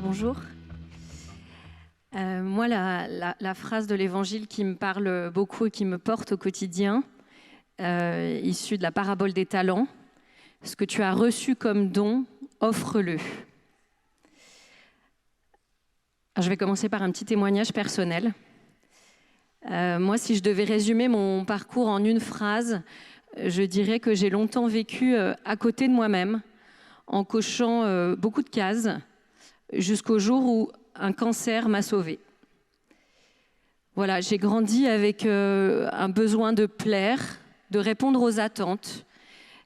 Bonjour. Moi, la phrase de l'Évangile qui me parle beaucoup et qui me porte au quotidien, issue de la parabole des talents, « Ce que tu as reçu comme don, offre-le ». Je vais commencer par un petit témoignage personnel. Moi, si je devais résumer mon parcours en une phrase, je dirais que j'ai longtemps vécu à côté de moi-même, en cochant beaucoup de cases, jusqu'au jour où un cancer m'a sauvée. Voilà, j'ai grandi avec un besoin de plaire, de répondre aux attentes,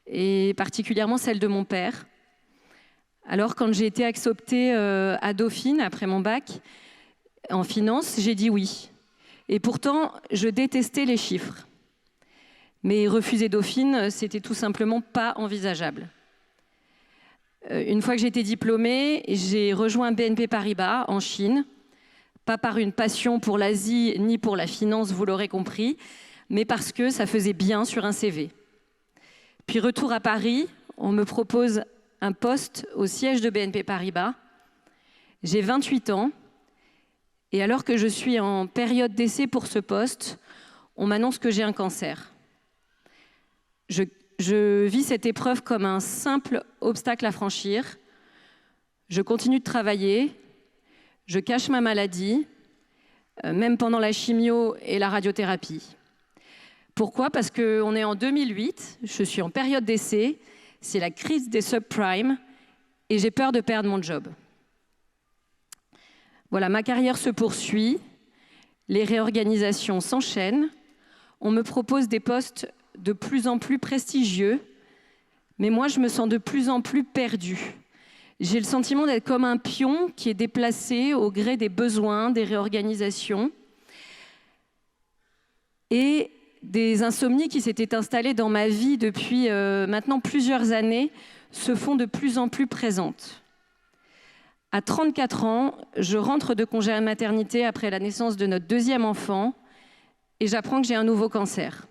et particulièrement celle de mon père. Alors, quand j'ai été acceptée à Dauphine, après mon bac, en finance, j'ai dit oui. Et pourtant, je détestais les chiffres. Mais refuser Dauphine, c'était tout simplement pas envisageable. Une fois que j'ai été diplômée, j'ai rejoint BNP Paribas en Chine, pas par une passion pour l'Asie ni pour la finance, vous l'aurez compris, mais parce que ça faisait bien sur un CV. Puis retour à Paris, on me propose un poste au siège de BNP Paribas. J'ai 28 ans et alors que je suis en période d'essai pour ce poste, on m'annonce que j'ai un cancer. Je vis cette épreuve comme un simple obstacle à franchir. Je continue de travailler, je cache ma maladie, même pendant la chimio et la radiothérapie. Pourquoi ? Parce qu'on est en 2008, je suis en période d'essai, c'est la crise des subprimes et j'ai peur de perdre mon job. Voilà, ma carrière se poursuit, les réorganisations s'enchaînent, on me propose des postes de plus en plus prestigieux, mais moi je me sens de plus en plus perdue. J'ai le sentiment d'être comme un pion qui est déplacé au gré des besoins, des réorganisations et des insomnies qui s'étaient installées dans ma vie depuis maintenant plusieurs années se font de plus en plus présentes. À 34 ans, je rentre de congé à maternité après la naissance de notre deuxième enfant et j'apprends que j'ai un nouveau cancer.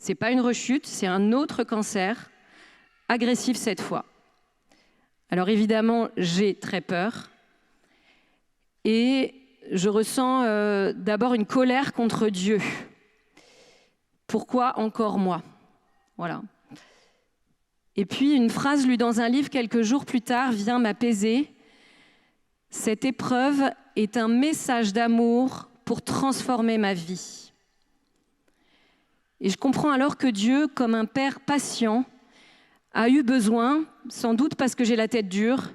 Ce n'est pas une rechute, c'est un autre cancer, agressif cette fois. Alors évidemment, j'ai très peur et je ressens d'abord une colère contre Dieu. Pourquoi encore moi ? Voilà. Et puis une phrase lue dans un livre quelques jours plus tard vient m'apaiser. Cette épreuve est un message d'amour pour transformer ma vie. Et je comprends alors que Dieu, comme un père patient, a eu besoin, sans doute parce que j'ai la tête dure,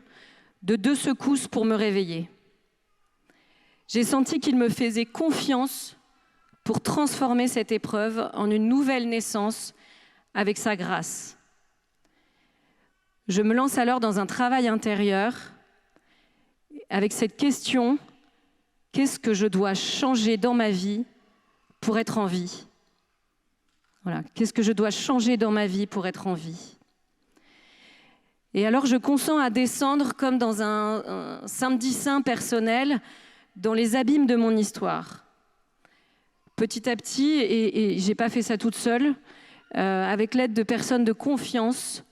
de 2 secousses pour me réveiller. J'ai senti qu'il me faisait confiance pour transformer cette épreuve en une nouvelle naissance avec sa grâce. Je me lance alors dans un travail intérieur avec cette question, qu'est-ce que je dois changer dans ma vie pour être en vie ? Voilà, qu'est-ce que je dois changer dans ma vie pour être en vie ? Et alors je consens à descendre comme dans un samedi saint personnel dans les abîmes de mon histoire. Petit à petit, et je n'ai pas fait ça toute seule, avec l'aide de personnes de confiance,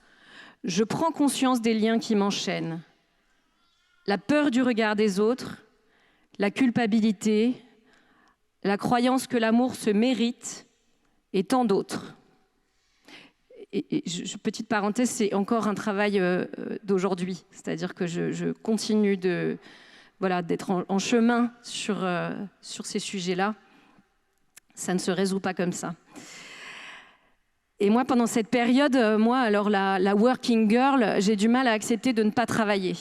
je prends conscience des liens qui m'enchaînent. La peur du regard des autres, la culpabilité, la croyance que l'amour se mérite, et tant d'autres. Petite parenthèse, c'est encore un travail d'aujourd'hui. C'est-à-dire que je continue d'être en chemin sur ces sujets-là. Ça ne se résout pas comme ça. Et moi, pendant cette période, alors la working girl, j'ai du mal à accepter de ne pas travailler.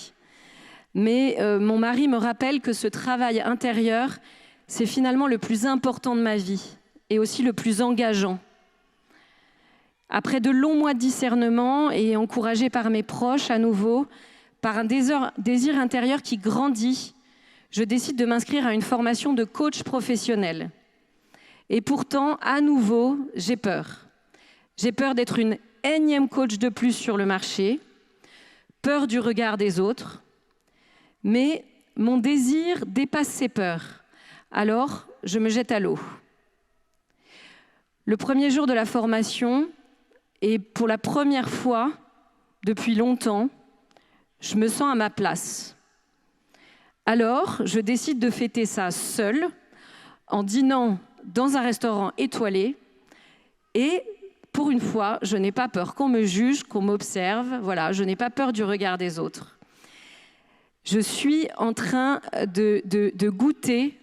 Mais mon mari me rappelle que ce travail intérieur, c'est finalement le plus important de ma vie. Et aussi le plus engageant. Après de longs mois de discernement et encouragée par mes proches à nouveau, par un désir intérieur qui grandit, je décide de m'inscrire à une formation de coach professionnel. Et pourtant, à nouveau, j'ai peur. J'ai peur d'être une énième coach de plus sur le marché, peur du regard des autres, mais mon désir dépasse ces peurs. Alors, je me jette à l'eau. Le premier jour de la formation, et pour la première fois depuis longtemps, je me sens à ma place. Alors, je décide de fêter ça seule, en dînant dans un restaurant étoilé. Et pour une fois, je n'ai pas peur qu'on me juge, qu'on m'observe. Voilà, je n'ai pas peur du regard des autres. Je suis en train de goûter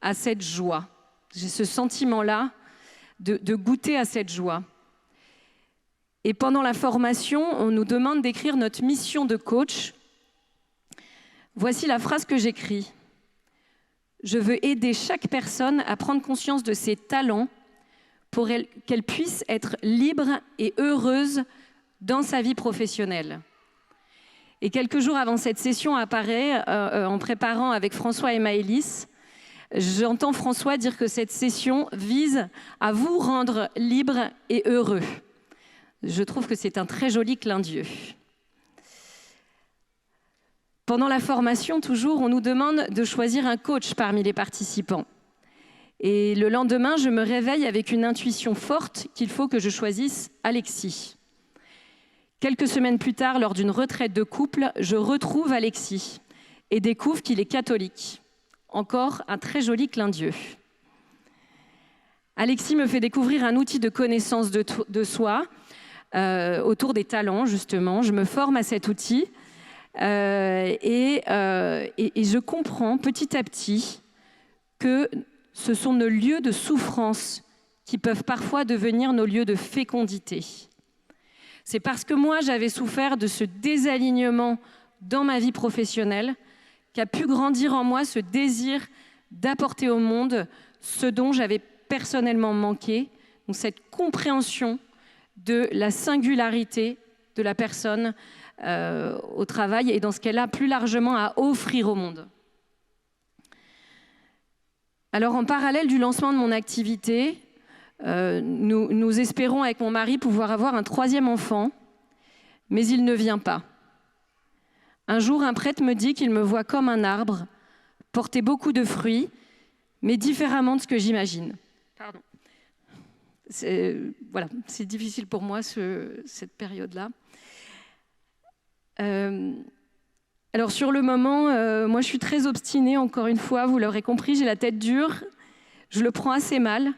à cette joie. J'ai ce sentiment-là de goûter à cette joie. Et pendant la formation, on nous demande d'écrire notre mission de coach. Voici la phrase que j'écris. Je veux aider chaque personne à prendre conscience de ses talents pour qu'elle puisse être libre et heureuse dans sa vie professionnelle. Et quelques jours avant cette session apparaît, en préparant avec François et Maëlys, j'entends François dire que cette session vise à vous rendre libre et heureux. Je trouve que c'est un très joli clin d'yeux. Pendant la formation, toujours, on nous demande de choisir un coach parmi les participants. Et le lendemain, je me réveille avec une intuition forte qu'il faut que je choisisse Alexis. Quelques semaines plus tard, lors d'une retraite de couple, je retrouve Alexis et découvre qu'il est catholique. Encore un très joli clin d'yeux. Alexis me fait découvrir un outil de connaissance de soi autour des talents, justement. Je me forme à cet outil et je comprends petit à petit que ce sont nos lieux de souffrance qui peuvent parfois devenir nos lieux de fécondité. C'est parce que moi, j'avais souffert de ce désalignement dans ma vie professionnelle qu'a pu grandir en moi ce désir d'apporter au monde ce dont j'avais personnellement manqué, donc cette compréhension de la singularité de la personne au travail et dans ce qu'elle a plus largement à offrir au monde. Alors, en parallèle du lancement de mon activité, nous espérons avec mon mari pouvoir avoir un 3e enfant, mais il ne vient pas. Un jour, un prêtre me dit qu'il me voit comme un arbre, porter beaucoup de fruits, mais différemment de ce que j'imagine. Pardon. Voilà, c'est difficile pour moi, cette période-là. Alors sur le moment, moi je suis très obstinée, encore une fois, vous l'aurez compris, j'ai la tête dure, je le prends assez mal.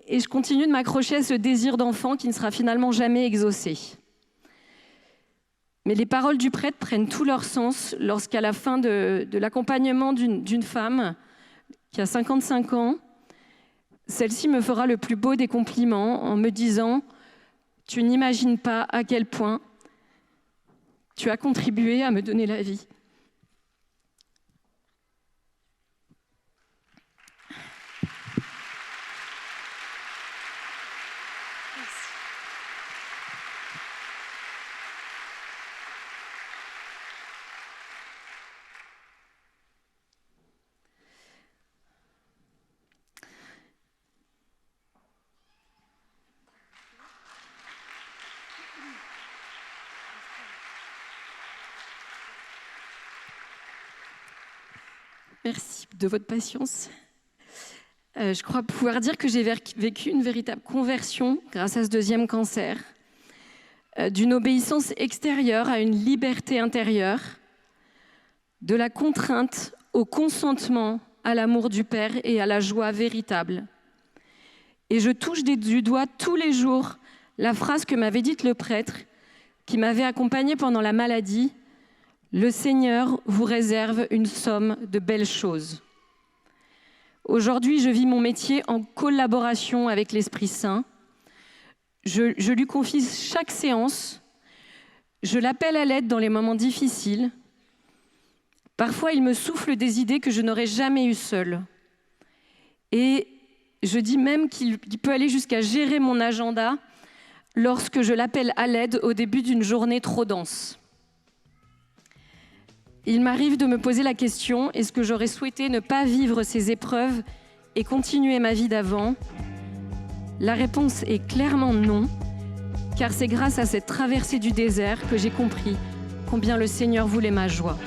Et je continue de m'accrocher à ce désir d'enfant qui ne sera finalement jamais exaucé. Mais les paroles du prêtre prennent tout leur sens lorsqu'à la fin de l'accompagnement d'une femme qui a 55 ans, celle-ci me fera le plus beau des compliments en me disant « Tu n'imagines pas à quel point tu as contribué à me donner la vie. » Merci de votre patience. Je crois pouvoir dire que j'ai vécu une véritable conversion grâce à ce 2e cancer, d'une obéissance extérieure à une liberté intérieure, de la contrainte au consentement à l'amour du Père et à la joie véritable. Et je touche du doigt tous les jours la phrase que m'avait dite le prêtre qui m'avait accompagnée pendant la maladie. Le Seigneur vous réserve une somme de belles choses. Aujourd'hui, je vis mon métier en collaboration avec l'Esprit Saint. Je lui confie chaque séance. Je l'appelle à l'aide dans les moments difficiles. Parfois, il me souffle des idées que je n'aurais jamais eues seule. Et je dis même qu'il peut aller jusqu'à gérer mon agenda lorsque je l'appelle à l'aide au début d'une journée trop dense. Il m'arrive de me poser la question, est-ce que j'aurais souhaité ne pas vivre ces épreuves et continuer ma vie d'avant ? La réponse est clairement non, car c'est grâce à cette traversée du désert que j'ai compris combien le Seigneur voulait ma joie.